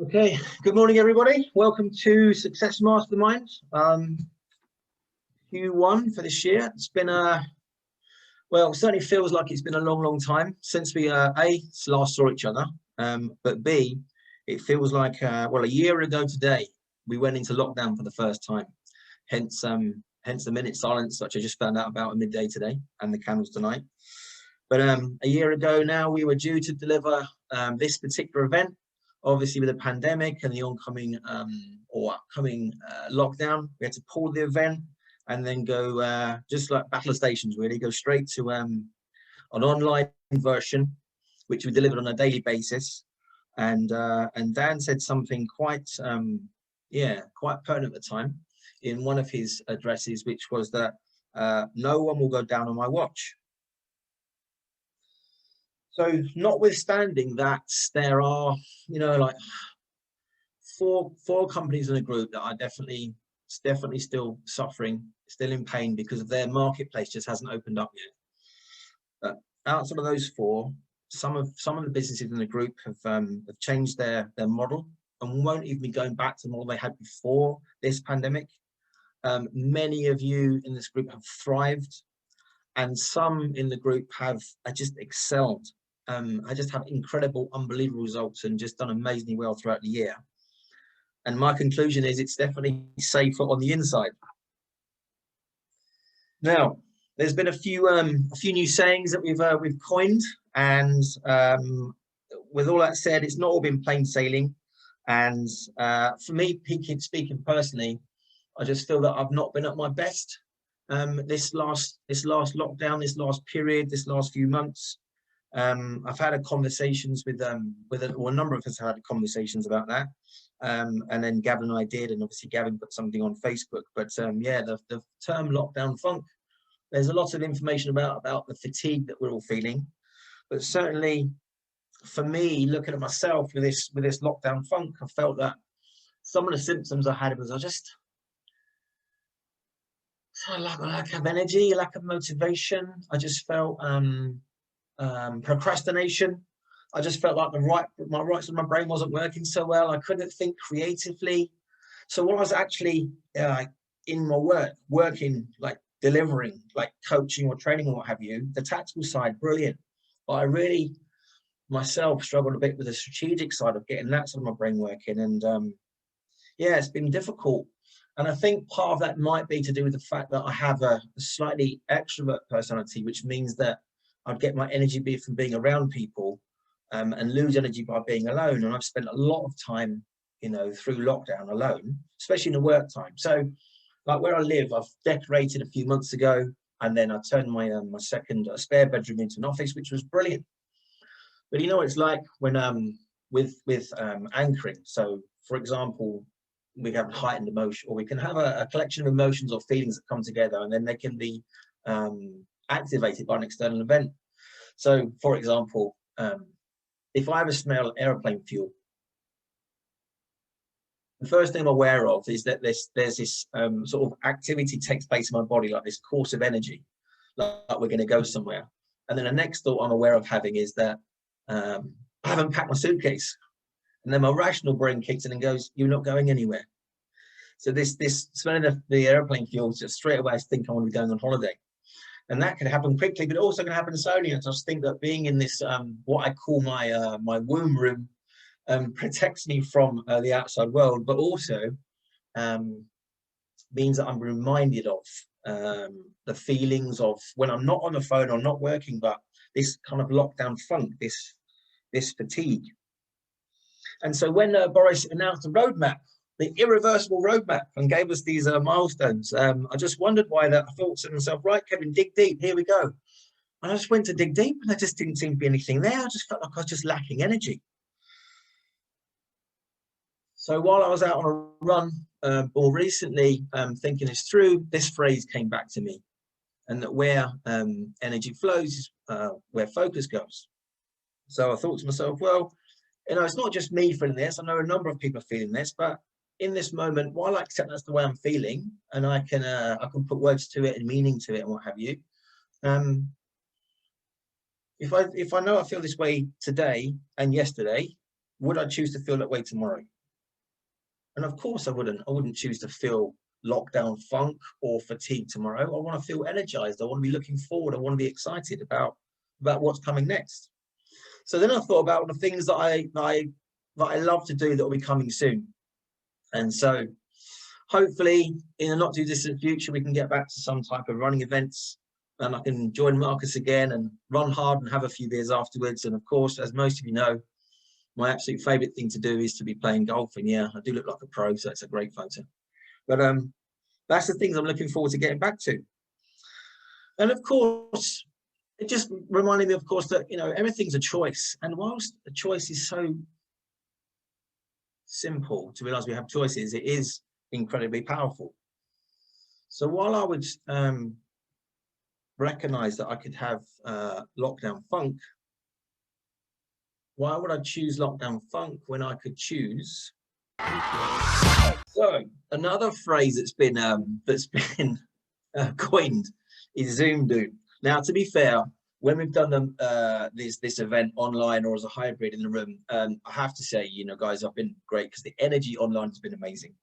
Okay, good morning, everybody. Welcome to Success Mastermind. Q1 for this year. It's been well, it certainly feels like it's been a long time since we last saw each other. But B, it feels like well, a year ago today we went into lockdown for the first time. Hence the minute silence, which I just found out about at midday today, and the candles tonight. But a year ago now, we were due to deliver this particular event. Obviously, with the pandemic and the oncoming or upcoming lockdown, we had to pull the event and then go just like Battle of Stations, really go straight to an online version, which we delivered on a daily basis. And Dan said something quite quite pertinent at the time in one of his addresses, which was that no one will go down on my watch. So notwithstanding that, there are, like four companies in a group that are definitely still suffering, still in pain because of their marketplace just hasn't opened up yet. But outside of those four, some of the businesses in the group have changed their model and won't even be going back to the model they had before this pandemic. Many of you in this group have thrived, and some in the group have just excelled. I just have incredible, unbelievable results and just done amazingly well throughout the year. And my conclusion is it's definitely safer on the inside. Now, there's been a few new sayings that we've coined, and with all that said, it's not all been plain sailing. And for me, speaking personally, I just feel that I've not been at my best this last lockdown, this last period, this last few months. I've had conversations with a number of us have had conversations about that, and then Gavin and I did, and obviously Gavin put something on Facebook. But yeah, the term lockdown funk. There's a lot of information about the fatigue that we're all feeling, but certainly for me, looking at myself with this lockdown funk, I felt that some of the symptoms I had was lack of energy, lack of motivation. I just felt procrastination. I just felt like my right side of my brain wasn't working so well. I couldn't think creatively. So when I was actually in my working, like delivering, like coaching or training or what have you, the tactical side, brilliant. But I really myself struggled a bit with the strategic side of getting that side of my brain working. And yeah, it's been difficult. And I think part of that might be to do with the fact that I have a slightly extrovert personality, which means that I'd get my energy from being around people and lose energy by being alone. And I've spent a lot of time, through lockdown alone, especially in the work time. So like where I live, I've decorated a few months ago, and then I turned my second spare bedroom into an office, which was brilliant. But it's like when with anchoring. So for example, we have heightened emotion, or we can have a collection of emotions or feelings that come together, and then they can be activated by an external event. So for example, if I ever smell airplane fuel, the first thing I'm aware of is that there's this sort of activity takes place in my body, like this course of energy, like we're going to go somewhere. And then the next thought I'm aware of having is that I haven't packed my suitcase. And then my rational brain kicks in and goes, you're not going anywhere. So this smelling the airplane fuel, just straight away I think I want to be going on holiday. And that can happen quickly, but also can happen slowly. And so I just think that being in this, what I call my womb room, protects me from the outside world, but also means that I'm reminded of the feelings of when I'm not on the phone or not working, but this kind of lockdown funk, this fatigue. And so when Boris announced the roadmap, the irreversible roadmap, and gave us these milestones, I just wondered why that. I thought to myself, right, Kevin, dig deep, here we go. And I just went to dig deep, and there just didn't seem to be anything there. I just felt like I was just lacking energy. So while I was out on a run more recently, thinking this through, this phrase came back to me, and that where energy flows is where focus goes. So I thought to myself, well, it's not just me feeling this. I know a number of people are feeling this, but in this moment, while I accept that's the way I'm feeling, and I can put words to it and meaning to it and what have you, if I know I feel this way today and yesterday, would I choose to feel that way tomorrow? And of course I wouldn't choose to feel lockdown funk or fatigue tomorrow. I want to feel energized. I want to be looking forward. I want to be excited about what's coming next. So then I thought about the things that I love to do that will be coming soon. And so hopefully in the not too distant future, we can get back to some type of running events, and I can join Marcus again and run hard and have a few beers afterwards. And of course, as most of you know, my absolute favorite thing to do is to be playing golf. And yeah, I do look like a pro, so it's a great photo. But that's the things I'm looking forward to getting back to. And of course, it just reminded me, of course, that, you know, everything's a choice. And whilst a choice is so simple to realize we have choices, it is incredibly powerful. So while I would recognize that I could have lockdown funk, why would I choose lockdown funk when I could choose? So another phrase that's been coined is Zoom doom. Now, to be fair, when we've done them this event online or as a hybrid in the room, I have to say, you know, guys, I've been great because the energy online has been amazing.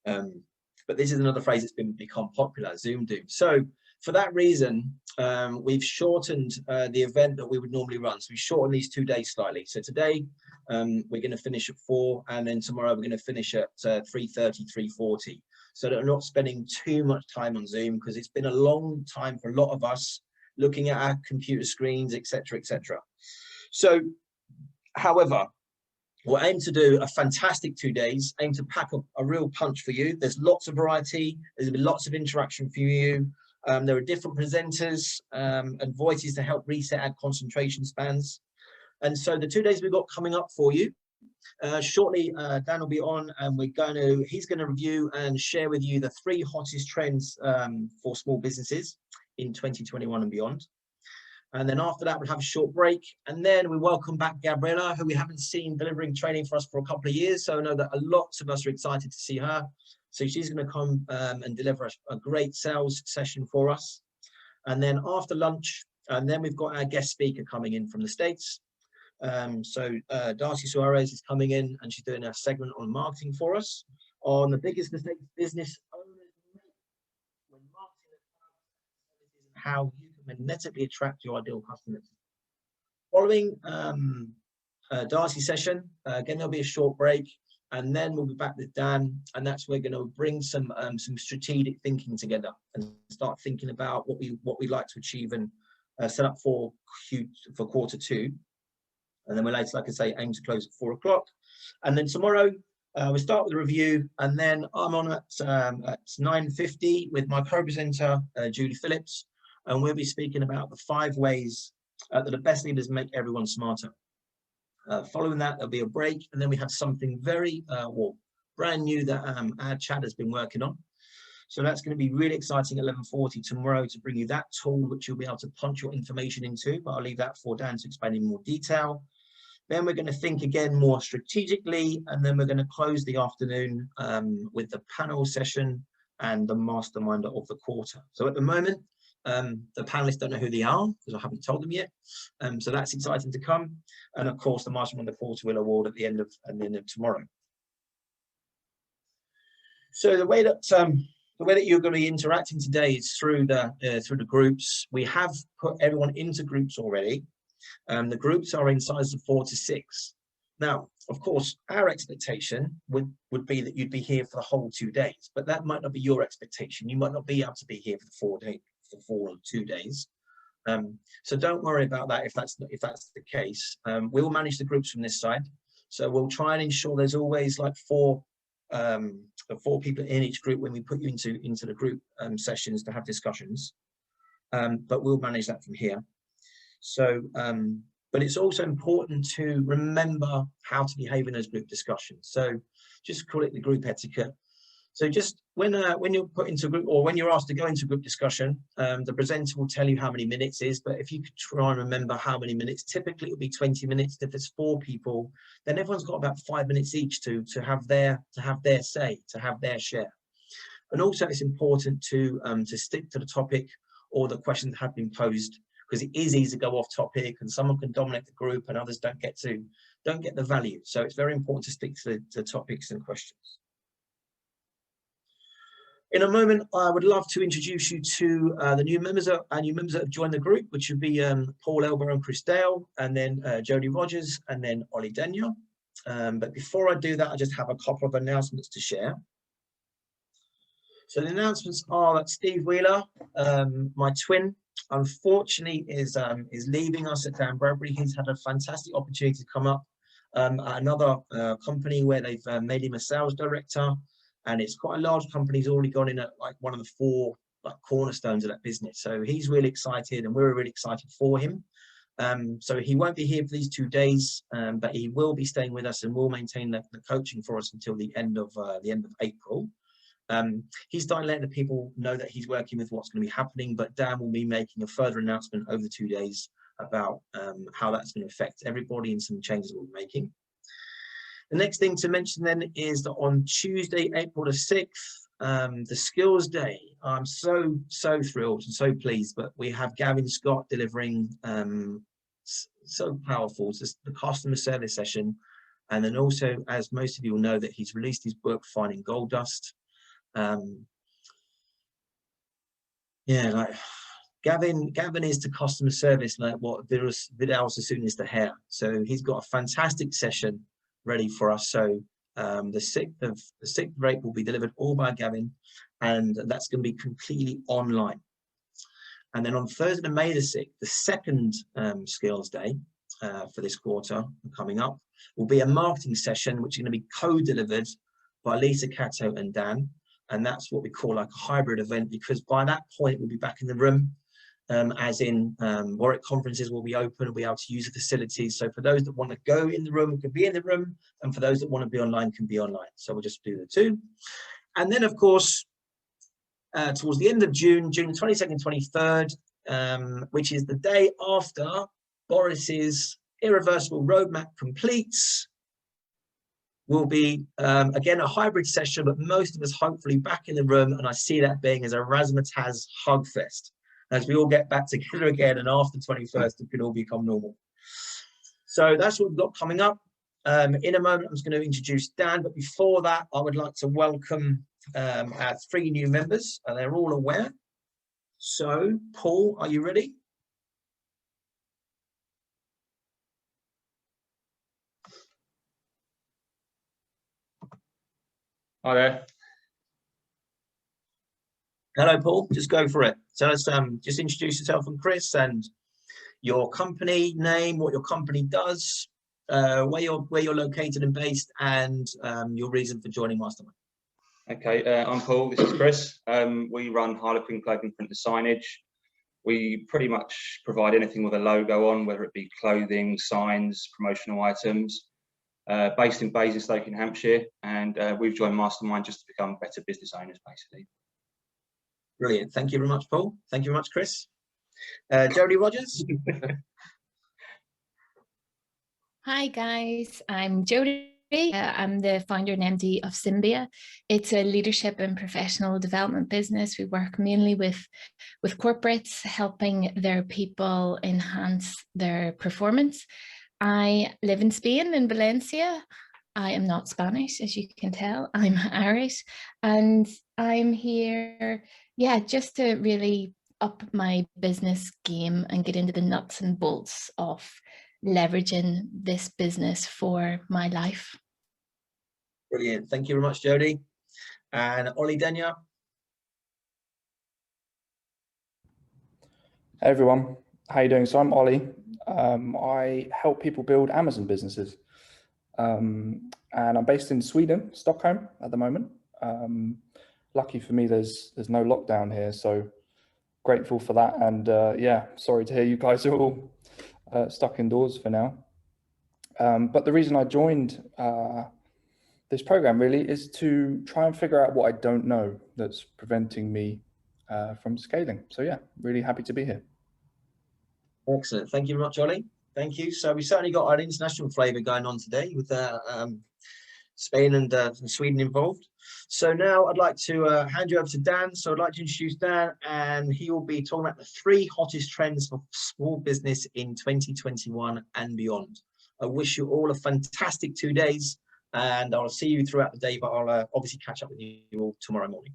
But this is another phrase that's become popular, Zoom doom. So for that reason, we've shortened the event that we would normally run. So we shortened these 2 days slightly. So today we're going to finish at 4, and then tomorrow we're going to finish at 3:30, 3:40. So that we're not spending too much time on Zoom, because it's been a long time for a lot of us looking at our computer screens, etc., etc. So, however, we'll aim to do a fantastic 2 days, aim to pack up a real punch for you. There's lots of variety, there's been lots of interaction for you. There are different presenters and voices to help reset our concentration spans. And so the 2 days we've got coming up for you, shortly Dan will be on, and he's going to review and share with you the 3 hottest trends for small businesses in 2021 and beyond. And then after that, we'll have a short break. And then we welcome back Gabriella, who we haven't seen delivering training for us for a couple of years. So I know that lots of us are excited to see her. So she's going to come and deliver a great sales session for us. And then after lunch, and then we've got our guest speaker coming in from the States. So Darcy Suarez is coming in, and she's doing a segment on marketing for us on the biggest mistakes business owners make when marketing and how you can magnetically attract your ideal customers. Following Darcy's session, again, there'll be a short break, and then we'll be back with Dan, and that's where we're going to bring some strategic thinking together and start thinking about what we like to achieve and set up for Q2. And then we're later, like I say, aim to close at 4 o'clock. And then tomorrow, we start with a review, and then I'm on at 9:50 with my co-presenter, Julie Phillips, and we'll be speaking about the 5 ways that the best leaders make everyone smarter. Following that, there'll be a break, and then we have something very brand new that our chat has been working on. So that's going to be really exciting at 11:40 tomorrow to bring you that tool, which you'll be able to punch your information into, but I'll leave that for Dan to explain in more detail. Then we're going to think again more strategically, and then we're going to close the afternoon with the panel session and the mastermind of the quarter. So at the moment, the panelists don't know who they are because I haven't told them yet. So that's exciting to come. And of course, the mastermind of the quarter will award at the end of tomorrow. So the way that you're going to be interacting today is through the groups. We have put everyone into groups already. The groups are in sizes of 4 to 6. Now, of course, our expectation would be that you'd be here for the whole 2 days, but that might not be your expectation. You might not be able to be here for 4 or 2 days. So don't worry about that if that's the case. We will manage the groups from this side. So we'll try and ensure there's always like 4 people in each group when we put you into the group sessions to have discussions. But we'll manage that from here. So, but it's also important to remember how to behave in those group discussions. So just call it the group etiquette. So just when you're put into a group, or when you're asked to go into a group discussion, the presenter will tell you how many minutes is, but if you could try and remember how many minutes, typically it'll be 20 minutes. If it's 4 people, then everyone's got about 5 minutes each to have their say, to have their share. And also it's important to stick to the topic or the questions that have been posed, because it is easy to go off topic and someone can dominate the group and others don't get the value. So it's very important to stick to the topics and questions. In a moment, I would love to introduce you to the new members that have joined the group, which would be Paul Elber and Chris Dale, and then Jodie Rogers, and then Ollie Denyer. But before I do that, I just have a couple of announcements to share. So the announcements are that Steve Wheeler, my twin, unfortunately is leaving us at Bradbury. He's had a fantastic opportunity to come up at another company where they've made him a sales director, and it's quite a large company. He's already gone in at like one of the 4 like cornerstones of that business. So he's really excited, and we're really excited for him. So he won't be here for these 2 days, but he will be staying with us and will maintain the coaching for us until the end of April. He's starting letting the people know that he's working with what's going to be happening, but Dan will be making a further announcement over the 2 days about how that's going to affect everybody and some changes we'll be making. The next thing to mention then is that on Tuesday, April the 6th, the Skills Day. I'm so thrilled and so pleased, but we have Gavin Scott delivering so powerful. It's the customer service session. And then also, as most of you will know, that he's released his book, Finding Gold Dust. Yeah, like Gavin is to customer service like what Vidal Sassoon is to hair. So he's got a fantastic session ready for us. So the 6th of April will be delivered all by Gavin, and that's going to be completely online. And then on Thursday, May the 6th, the second Skills Day for this quarter coming up, will be a marketing session, which is going to be co-delivered by Lisa Cato and Dan. And that's what we call like a hybrid event, because by that point we'll be back in the room, as in Warwick conferences will be open, we'll be able to use the facilities. So for those that want to go in the room, can be in the room, and for those that want to be online, can be online. So we'll just do the 2. And then of course, towards the end of June 22nd, 23rd, which is the day after Boris's Irreversible Roadmap completes, will be, again, a hybrid session, but most of us hopefully back in the room, and I see that being as a Razzmatazz hug fest, as we all get back together again, and after 21st, it could all become normal. So that's what we've got coming up. In a moment, I'm just going to introduce Dan, but before that, I would like to welcome our 3 new members, and they're all aware. So, Paul, are you ready? Hi there. Hello, Paul. Just go for it. So let's just introduce yourself and Chris, and your company name, what your company does, where you're located and based, and your reason for joining Mastermind. Okay, I'm Paul. This is Chris. We run Harlequin Clothing Print and Signage. We pretty much provide anything with a logo on, whether it be clothing, signs, promotional items. Based in Basingstoke in Hampshire, and we've joined Mastermind just to become better business owners, basically. Brilliant. Thank you very much, Paul. Thank you very much, Chris. Jodie Rogers. Hi guys, I'm Jodie. I'm the founder and MD of Symbia. It's a leadership and professional development business. We work mainly with corporates, helping their people enhance their performance. I live in Spain, in Valencia. I am not Spanish, as you can tell. I'm Irish, and I'm here, yeah, just to really up my business game and get into the nuts and bolts of leveraging this business for my life. Brilliant. Thank you very much, Jodie. And Ollie Denyer. Hey everyone, how you doing? So I'm Ollie. I help people build Amazon businesses, and I'm based in Sweden, Stockholm at the moment. Lucky for me, there's no lockdown here, so grateful for that. And yeah, sorry to hear you guys are all stuck indoors for now. But the reason I joined this program really is to try and figure out what I don't know that's preventing me from scaling. So yeah, really happy to be here. Excellent. Thank you very much, Ollie. Thank you. So we certainly got our international flavour going on today with Spain and Sweden involved. So now I'd like to hand you over to Dan. So I'd like to introduce Dan, and he will be talking about the 3 hottest trends for small business in 2021 and beyond. I wish you all a fantastic 2 days, and I'll see you throughout the day, but I'll obviously catch up with you all tomorrow morning.